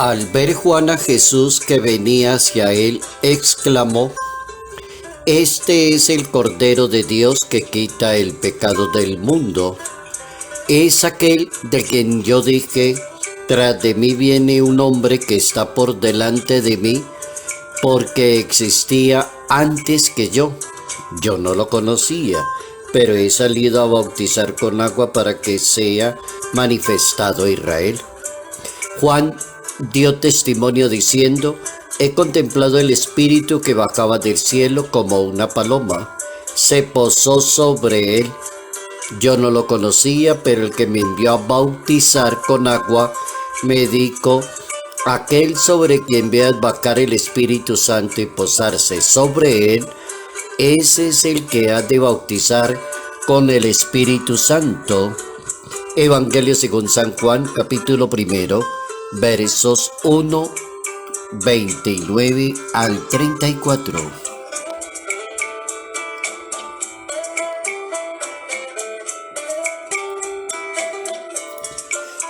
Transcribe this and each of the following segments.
Al ver Juan a Jesús que venía hacia él, exclamó: Este es el Cordero de Dios que quita el pecado del mundo. Es aquel de quien yo dije: tras de mí viene un hombre que está por delante de mí, porque existía antes que yo. Yo no lo conocía, pero he salido a bautizar con agua para que sea manifestado a Israel. Juan dio testimonio diciendo: He contemplado el Espíritu que bajaba del cielo como una paloma. Se posó sobre él. Yo no lo conocía, pero el que me envió a bautizar con agua me dijo: aquel sobre quien veas bajar el Espíritu Santo y posarse sobre él, ese es el que ha de bautizar con el Espíritu Santo. Evangelio según San Juan, capítulo 1, versos 1, 29 al 34.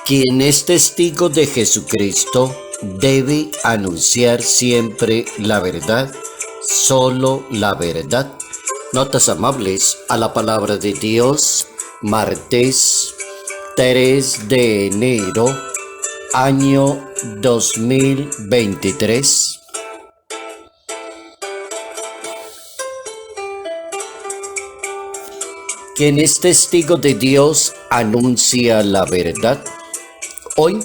Quien es testigo de Jesucristo debe anunciar siempre la verdad, solo la verdad. Notas amables a la palabra de Dios, martes 3 de enero, año 2023. Quien es testigo de Dios anuncia la verdad. Hoy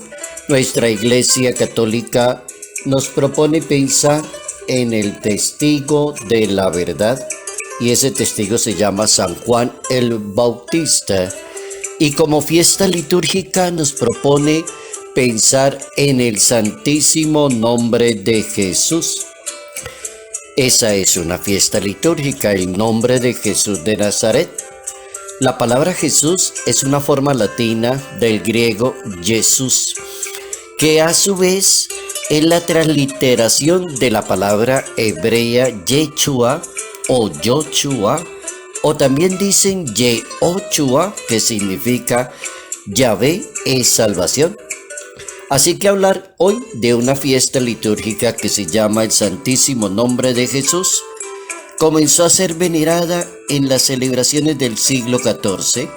nuestra Iglesia Católica nos propone pensar en el testigo de la verdad, y ese testigo se llama San Juan el Bautista, y como fiesta litúrgica nos propone pensar en el santísimo nombre de Jesús. Esa es una fiesta litúrgica, el nombre de Jesús de Nazaret. La palabra Jesús es una forma latina del griego Jesús, que a su vez es la transliteración de la palabra hebrea Yeshua o Yoshua, o también dicen Yehoshua, que significa Yahvé es salvación. Así que hablar hoy de una fiesta litúrgica que se llama el Santísimo Nombre de Jesús comenzó a ser venerada en las celebraciones del siglo XIV.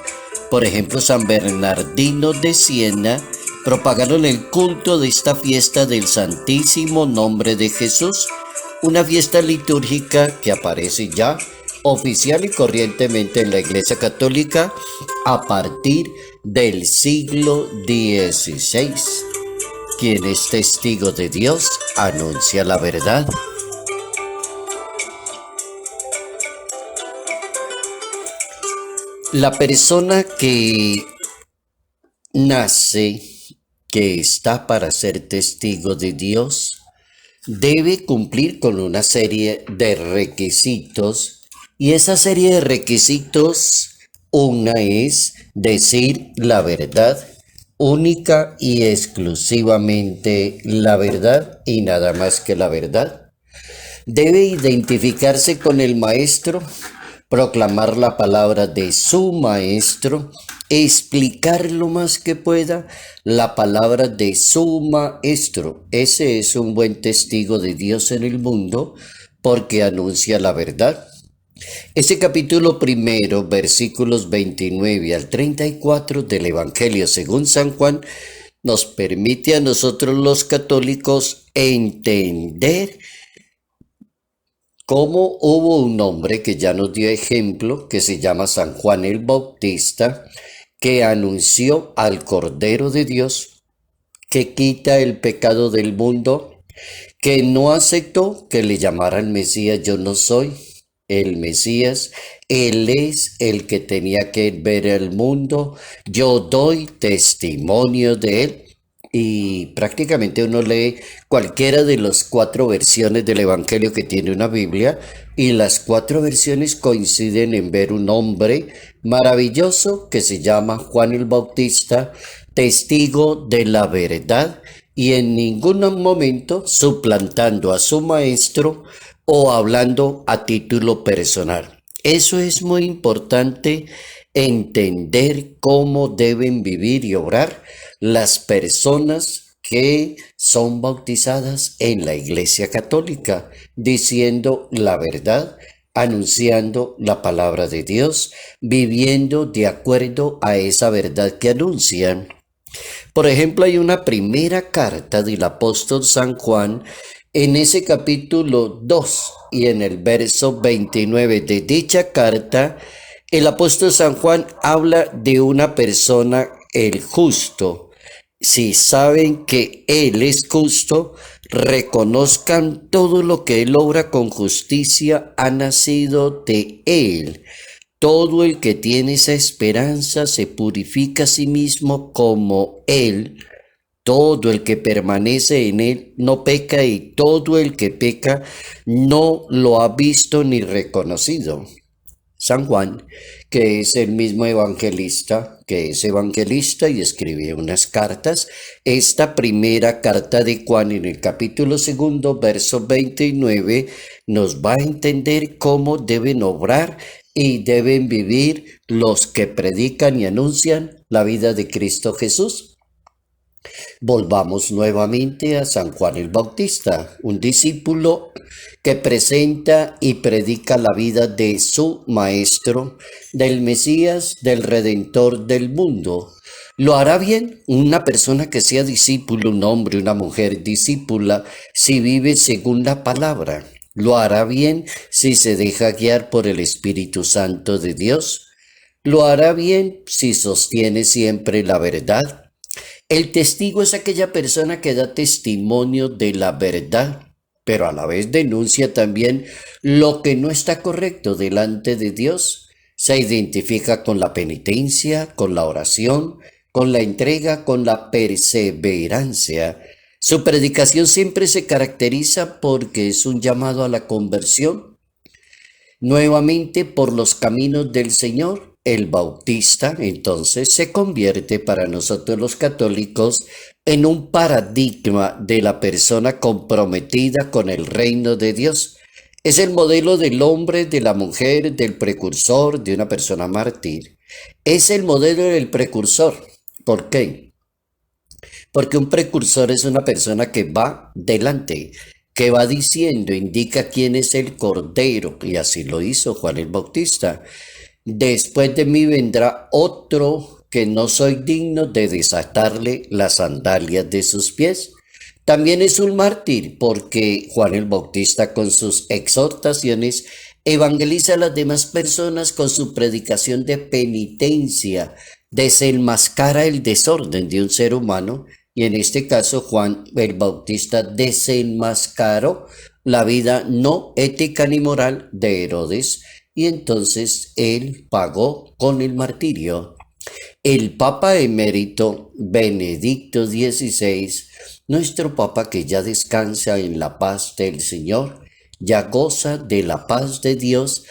Por ejemplo, San Bernardino de Siena propagaron el culto de esta fiesta del Santísimo Nombre de Jesús, una fiesta litúrgica que aparece ya oficial y corrientemente en la Iglesia Católica a partir del siglo XVI. Quien es testigo de Dios anuncia la verdad. La persona que nace, que está para ser testigo de Dios, debe cumplir con una serie de requisitos, y esa serie de requisitos, una es decir la verdad, única y exclusivamente la verdad y nada más que la verdad. Debe identificarse con el maestro, proclamar la palabra de su maestro, explicar lo más que pueda la palabra de su maestro. Ese es un buen testigo de Dios en el mundo porque anuncia la verdad. Ese capítulo 1, versículos 29 al 34 del Evangelio según San Juan nos permite a nosotros los católicos entender cómo hubo un hombre que ya nos dio ejemplo, que se llama San Juan el Bautista, que anunció al Cordero de Dios que quita el pecado del mundo, que no aceptó que le llamaran Mesías. Yo no soy el Mesías, Él es el que tenía que ver el mundo, yo doy testimonio de Él. Y prácticamente uno lee cualquiera de las 4 versiones del Evangelio que tiene una Biblia, y las 4 versiones coinciden en ver un hombre maravilloso que se llama Juan el Bautista, testigo de la verdad, y en ningún momento suplantando a su maestro o hablando a título personal. Eso es muy importante, entender cómo deben vivir y obrar las personas que son bautizadas en la Iglesia Católica, diciendo la verdad, anunciando la palabra de Dios, viviendo de acuerdo a esa verdad que anuncian. Por ejemplo, hay una primera carta del apóstol San Juan en ese capítulo 2 y en el verso 29 de dicha carta, el apóstol San Juan habla de una persona, el justo. Si saben que Él es justo, reconozcan todo lo que Él obra con justicia ha nacido de Él. Todo el que tiene esa esperanza se purifica a sí mismo como Él. Todo el que permanece en Él no peca y todo el que peca no lo ha visto ni reconocido. San Juan, que es el mismo evangelista, que es evangelista y escribe unas cartas. Esta primera carta de Juan en el capítulo 2, verso 29, nos va a entender cómo deben obrar y deben vivir los que predican y anuncian la vida de Cristo Jesús. Volvamos nuevamente a San Juan el Bautista, un discípulo que presenta y predica la vida de su maestro, del Mesías, del Redentor del mundo. ¿Lo hará bien una persona que sea discípulo, un hombre, una mujer discípula, si vive según la palabra? ¿Lo hará bien si se deja guiar por el Espíritu Santo de Dios? ¿Lo hará bien si sostiene siempre la verdad? El testigo es aquella persona que da testimonio de la verdad, pero a la vez denuncia también lo que no está correcto delante de Dios. Se identifica con la penitencia, con la oración, con la entrega, con la perseverancia. Su predicación siempre se caracteriza porque es un llamado a la conversión, nuevamente por los caminos del Señor. El Bautista entonces se convierte para nosotros los católicos en un paradigma de la persona comprometida con el reino de Dios. Es el modelo del hombre, de la mujer, del precursor, de una persona mártir. Es el modelo del precursor. ¿Por qué? Porque un precursor es una persona que va delante, que va diciendo, indica quién es el Cordero, y así lo hizo Juan el Bautista. Después de mí vendrá otro que no soy digno de desatarle las sandalias de sus pies. También es un mártir porque Juan el Bautista con sus exhortaciones evangeliza a las demás personas con su predicación de penitencia, desenmascara el desorden de un ser humano y en este caso Juan el Bautista desenmascaró la vida no ética ni moral de Herodes. Y entonces él pagó con el martirio. El Papa emérito Benedicto XVI, nuestro Papa que ya descansa en la paz del Señor, ya goza de la paz de Dios,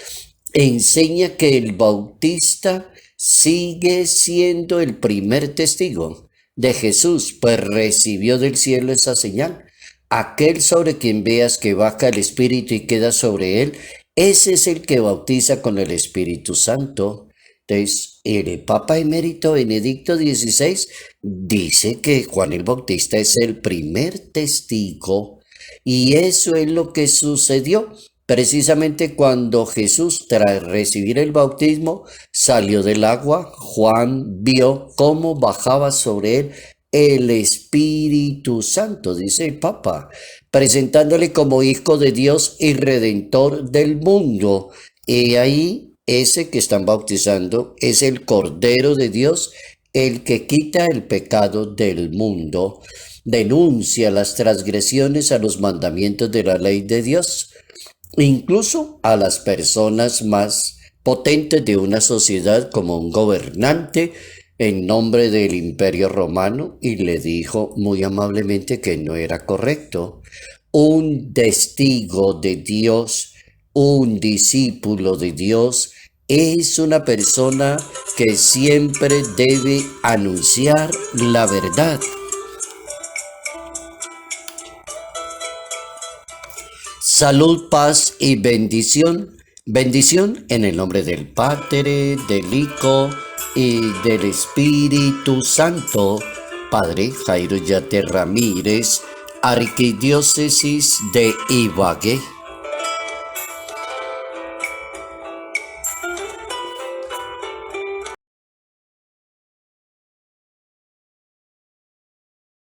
enseña que el Bautista sigue siendo el primer testigo de Jesús, pues recibió del cielo esa señal. Aquel sobre quien veas que baja el Espíritu y queda sobre él, ese es el que bautiza con el Espíritu Santo. Entonces, el Papa emérito Benedicto XVI dice que Juan el Bautista es el primer testigo y eso es lo que sucedió. Precisamente cuando Jesús, tras recibir el bautismo, salió del agua, Juan vio cómo bajaba sobre él el Espíritu Santo, dice el Papa, presentándole como hijo de Dios y redentor del mundo. Y ahí ese que están bautizando es el Cordero de Dios, el que quita el pecado del mundo, denuncia las transgresiones a los mandamientos de la ley de Dios, incluso a las personas más potentes de una sociedad como un gobernante en nombre del Imperio Romano y le dijo muy amablemente que no era correcto. Un testigo de Dios, un discípulo de Dios, es una persona que siempre debe anunciar la verdad. Salud, paz y bendición. Bendición en el nombre del Padre, del Hijo y del Espíritu Santo. Padre Jairo Yate Ramírez, Arquidiócesis de Ibagué.